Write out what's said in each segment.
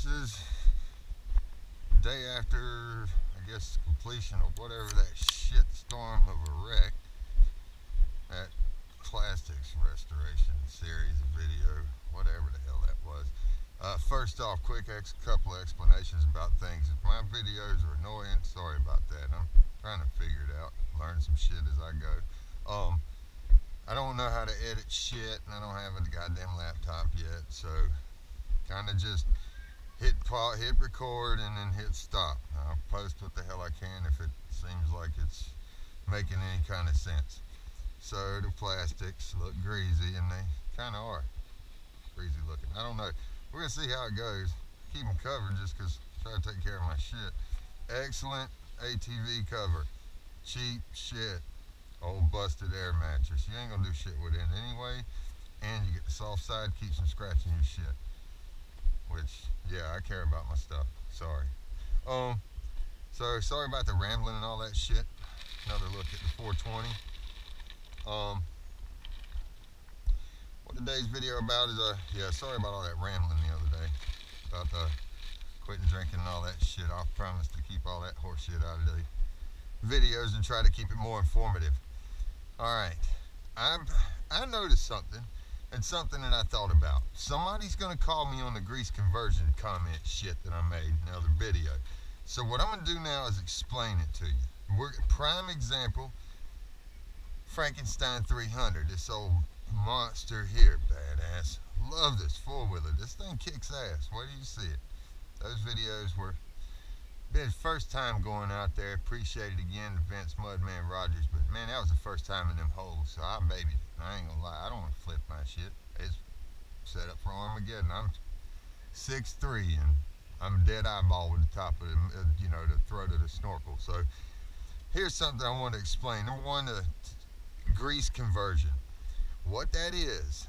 this is day after, I guess, completion of whatever that shit storm of a wreck, that plastics restoration series video, whatever the hell that was. First off, couple explanations about things. If my videos are annoying, sorry about that. I'm trying to figure it out, learn some shit as I go. I don't know how to edit shit, and I don't have a goddamn laptop yet, so kind of just hit record, and then hit stop. I'll post what the hell I can if it seems like it's making any kind of sense. So the plastics look greasy, and they kind of are greasy looking. I don't know. We're going to see how it goes. Keep them covered just because I try to take care of my shit. Excellent ATV cover. Cheap shit. Old busted air mattress. You ain't going to do shit with it anyway. And you get the soft side, keeps from scratching your shit. Which, yeah, I care about my stuff. Sorry. So sorry about the rambling and all that shit. Another look at the 420. What today's video about is, yeah, sorry about all that rambling the other day. About quitting drinking and all that shit. I promise to keep all that horse shit out of the videos and try to keep it more informative. Alright. I noticed something, and something that I thought about. Somebody's going to call me on the grease conversion comment shit that I made in another video. So what I'm going to do now is explain it to you. Prime example, Frankenstein 300, this old monster here, badass. Love this four-wheeler. This thing kicks ass. Where do you see it? Those videos were been first time going out there. Appreciate it again to Vince Mudman Rogers, but man, that was the first time in them holes, so I babied it. I ain't gonna lie, I don't want to flip my shit. It's set up for Armageddon. I'm 6'3", and I'm dead eyeball with the top of the throat of the snorkel. So here's something I want to explain. Number one, the grease conversion. What that is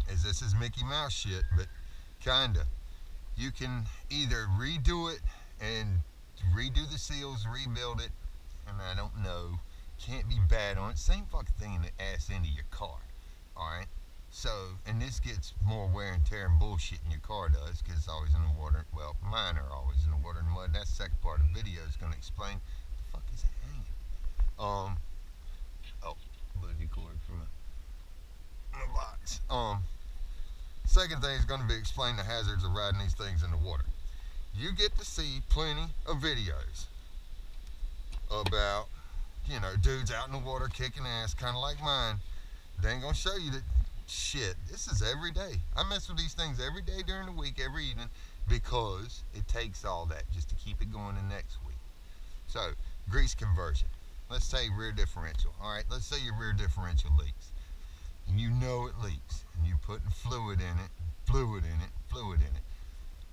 this is Mickey Mouse shit, but kinda. You can either redo it and redo the seals, rebuild it, and I don't know, can't be bad on it. Same fucking thing in the ass end of your car. Alright? So, and this gets more wear and tear and bullshit than your car does, because it's always in the water. Well, mine are always in the water and mud. That's the second part of the video is going to explain what the fuck is it hanging. Boogie cord from a box. Second thing is going to be explain the hazards of riding these things in the water. You get to see plenty of videos about, dudes out in the water kicking ass, kind of like mine. They ain't going to show you that shit. This is every day. I mess with these things every day during the week, every evening, because it takes all that just to keep it going the next week. So, grease conversion. Let's say rear differential. Alright, let's say your rear differential leaks. And you know it leaks. And you're putting fluid in it.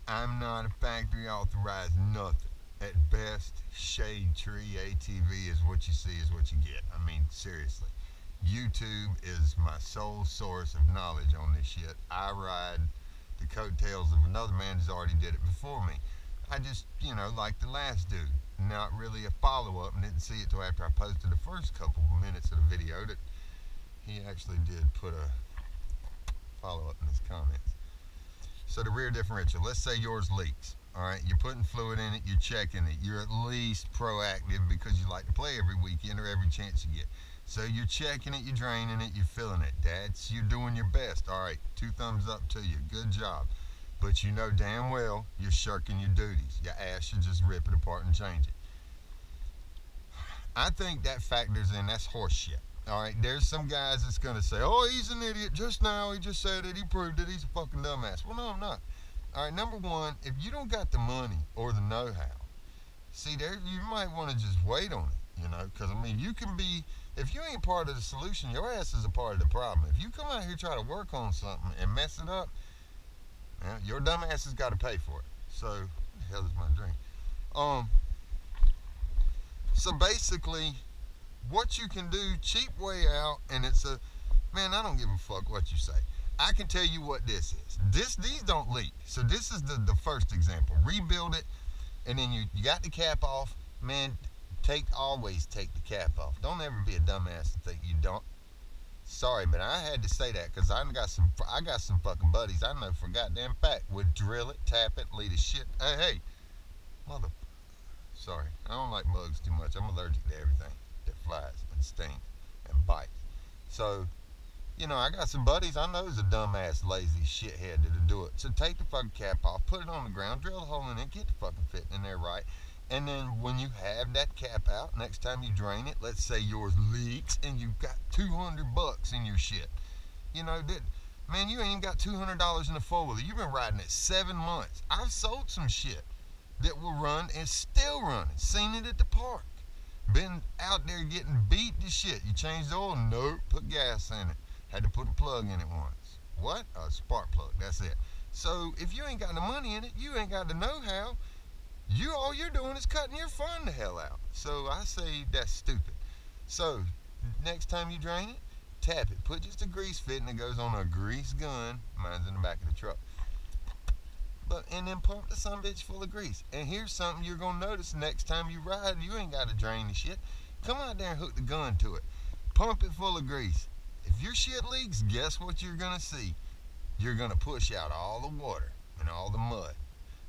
I'm not a factory authorized nothing. At best, shade tree ATV is what you see, is what you get. I mean, seriously. YouTube is my sole source of knowledge on this shit. I ride the coattails of another man who's already did it before me. I just, like the last dude, not really a follow-up, and didn't see it till after I posted the first couple of minutes of the video that he actually did put a follow-up in his comments. So the rear differential, let's say yours leaks. Alright, you're putting fluid in it, you're checking it, you're at least proactive because you like to play every weekend or every chance you get. So you're checking it, you're draining it, you're filling it. You're doing your best. Alright, 2 thumbs up to you, good job. But you know damn well you're shirking your duties. Your ass should just rip it apart and change it. I think that factors in, that's horse shit. Alright, there's some guys that's going to say, oh, he's an idiot just now, he just said it, he proved it, he's a fucking dumbass. Well, no, I'm not. Alright, number one, if you don't got the money or the know-how, see, you might want to just wait on it, because, I mean, you can be, if you ain't part of the solution, your ass is a part of the problem. If you come out here try to work on something and mess it up, your dumb ass has got to pay for it. So, what the hell is my drink? So basically, what you can do, cheap way out, and it's man, I don't give a fuck what you say. I can tell you what this is. These don't leak. So this is the first example. Rebuild it, and then you got the cap off. Man, always take the cap off. Don't ever be a dumbass and think you don't. Sorry, but I had to say that because I got some fucking buddies I know for goddamn fact would drill it, tap it, lead a shit. Hey, mother. Sorry, I don't like bugs too much. I'm allergic to everything that flies and stings and bites. So, I got some buddies I know is a dumbass, lazy shithead that'll do it. So take the fucking cap off, put it on the ground, drill a hole in it, get the fucking fit in there right. And then when you have that cap out, next time you drain it, let's say yours leaks and you've got $200 in your shit. Man, you ain't even got $200 in the four-wheeler. You've been riding it 7 months. I've sold some shit that will run and still running. Seen it at the park. Been out there getting beat to shit. You changed the oil? Nope. Put gas in it. Had to put a plug in it once. What? A spark plug. That's it. So if you ain't got the money in it, you ain't got the know-how. All you're doing is cutting your fun the hell out. So I say that's stupid. So next time you drain it, tap it. Put just a grease fit and it goes on a grease gun. Mine's in the back of the truck. And then pump the sumbitch full of grease. And here's something you're gonna notice next time you ride. You ain't gotta drain the shit. Come out there and hook the gun to it. Pump it full of grease. If your shit leaks, guess what you're gonna see? You're gonna push out all the water and all the mud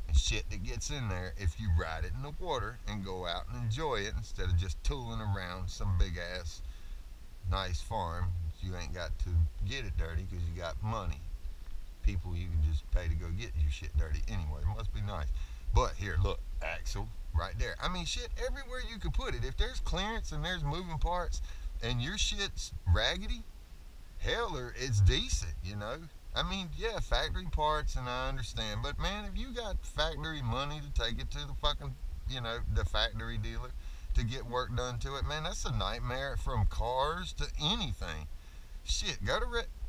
and shit that gets in there if you ride it in the water and go out and enjoy it instead of just tooling around some big ass nice farm. You ain't got to get it dirty because you got money. People you can just pay to go get your shit dirty anyway. It must be nice. But here, look, axle right there. I mean, shit, everywhere you can put it. If there's clearance and there's moving parts and your shit's raggedy, hell, or it's decent, I mean, yeah, factory parts, and I understand. But, man, if you got factory money to take it to the fucking, the factory dealer to get work done to it, man, that's a nightmare from cars to anything. Shit,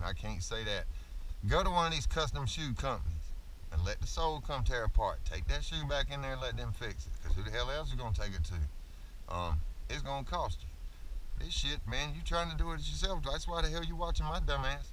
I can't say that. Go to one of these custom shoe companies and let the sole come tear apart. Take that shoe back in there and let them fix it. Because who the hell else is going to take it to? It's going to cost you. This shit, man, you trying to do it yourself. That's why the hell you watching my dumb ass.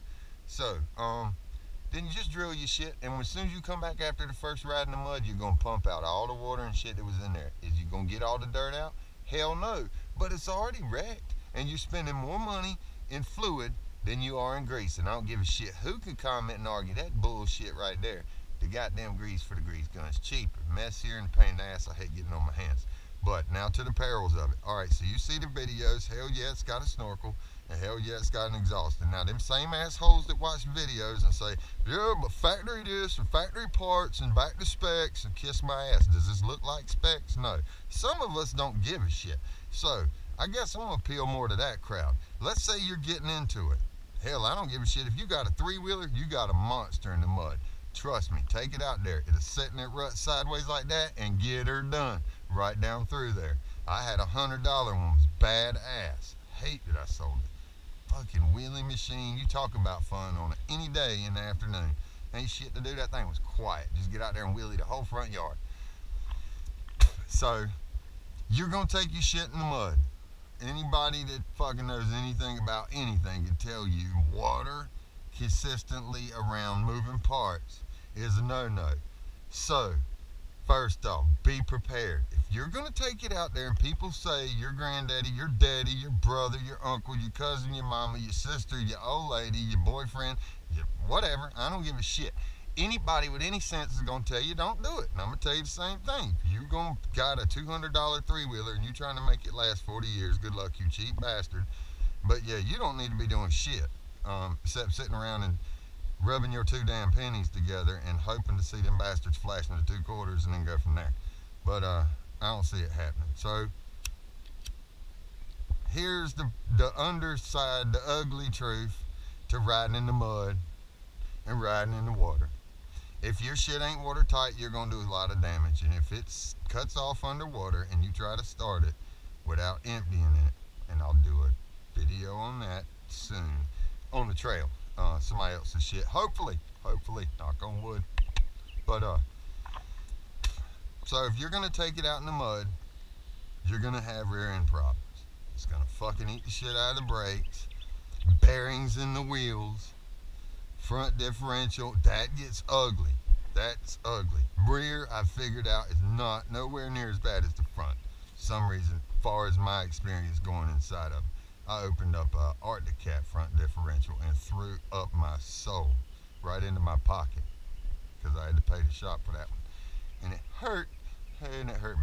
So, then you just drill your shit, and as soon as you come back after the first ride in the mud, you're going to pump out all the water and shit that was in there. Is you going to get all the dirt out? Hell no. But it's already wrecked, and you're spending more money in fluid than you are in grease. And I don't give a shit who can comment and argue that bullshit right there. The goddamn grease for the grease gun's cheaper, messier, and pain in the ass. I hate getting on my hands. But now to the perils of it. Alright, so you see the videos. Hell yeah, it's got a snorkel. And hell yeah, it's got an exhaust. And now them same assholes that watch videos and say, yeah, but factory this and factory parts and back to specs and kiss my ass. Does this look like specs? No. Some of us don't give a shit. So, I guess I'm going to appeal more to that crowd. Let's say you're getting into it. Hell, I don't give a shit. If you got a three-wheeler, you got a monster in the mud. Trust me, take it out there. It'll sit in that rut sideways like that and get her done. Right down through there. I had $100 one. It was badass. Hate that I sold it. Fucking wheeling machine. You talk about fun on it any day in the afternoon. Ain't shit to do. That thing was quiet. Just get out there and wheelie the whole front yard. So, you're going to take your shit in the mud. Anybody that fucking knows anything about anything can tell you water consistently around moving parts is a no-no. So, first off, be prepared. If you're going to take it out there and people say your granddaddy, your daddy, your brother, your uncle, your cousin, your mama, your sister, your old lady, your boyfriend, your whatever, I don't give a shit. Anybody with any sense is going to tell you don't do it. And I'm going to tell you the same thing. If you're going to got a $200 three-wheeler and you're trying to make it last 40 years, good luck, you cheap bastard. But yeah, you don't need to be doing shit except sitting around and rubbing your two damn pennies together and hoping to see them bastards flashing the 2 quarters and then go from there. But I don't see it happening. So here's the underside, the ugly truth to riding in the mud and riding in the water. If your shit ain't watertight, you're going to do a lot of damage. And if it cuts off underwater and you try to start it without emptying it, and I'll do a video on that soon on the trail, somebody else's shit, hopefully, knock on wood. But so if you're going to take it out in the mud, you're going to have rear end problems. It's going to fucking eat the shit out of the brakes, bearings in the wheels, front differential. That gets ugly. That's ugly. Rear, I figured out, is nowhere near as bad as the front. For some reason, as far as my experience going inside of them. I opened up a Arctic Cat front differential and threw up my soul right into my pocket because I had to pay the shop for that one. And it hurt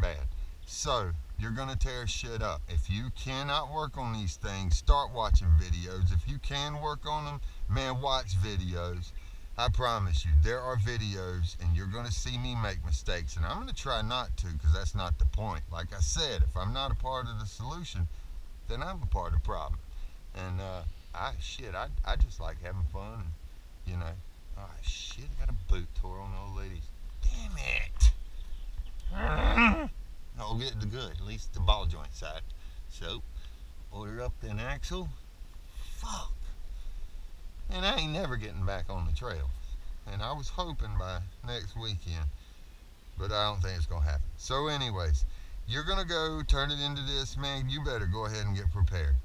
bad. So, you're going to tear shit up. If you cannot work on these things, start watching videos. If you can work on them, man, watch videos. I promise you, there are videos, and you're going to see me make mistakes. And I'm going to try not to, because that's not the point. Like I said, if I'm not a part of the solution, then I'm a part of the problem. And, I just like having fun. And, you know, oh, shit, I got a boot tore on the old lady's. Damn it. I'll get the good, at least the ball joint side. So, order up an axle. Fuck. And I ain't never getting back on the trail. And I was hoping by next weekend, but I don't think it's going to happen. So anyways, you're going to go turn it into this, man. You better go ahead and get prepared.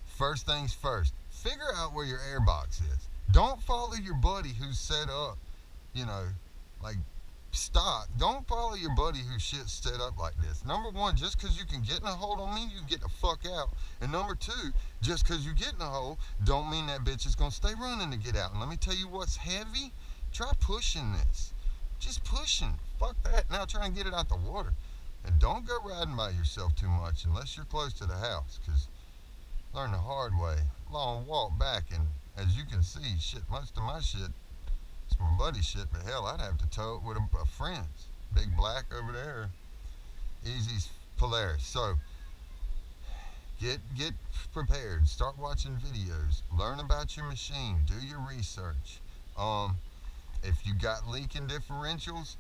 First things first, figure out where your airbox is. Don't follow your buddy who's set up, you know, like stock. Don't follow your buddy whose shit's set up like this. Number one, just because you can get in a hole don't mean you can get the fuck out. And number two, just because you get in a hole don't mean that bitch is going to stay running to get out. And let me tell you what's heavy. Try pushing this. Just pushing. Fuck that. Now try and get it out the water. And don't go riding by yourself too much unless you're close to the house, because learn the hard way. Long walk back, and as you can see, shit, most of my shit, it's my buddy's shit, but hell, I'd have to tow it with a friend's. Big Black over there. Easy's Polaris. So, get prepared. Start watching videos. Learn about your machine. Do your research. If you got leaking differentials,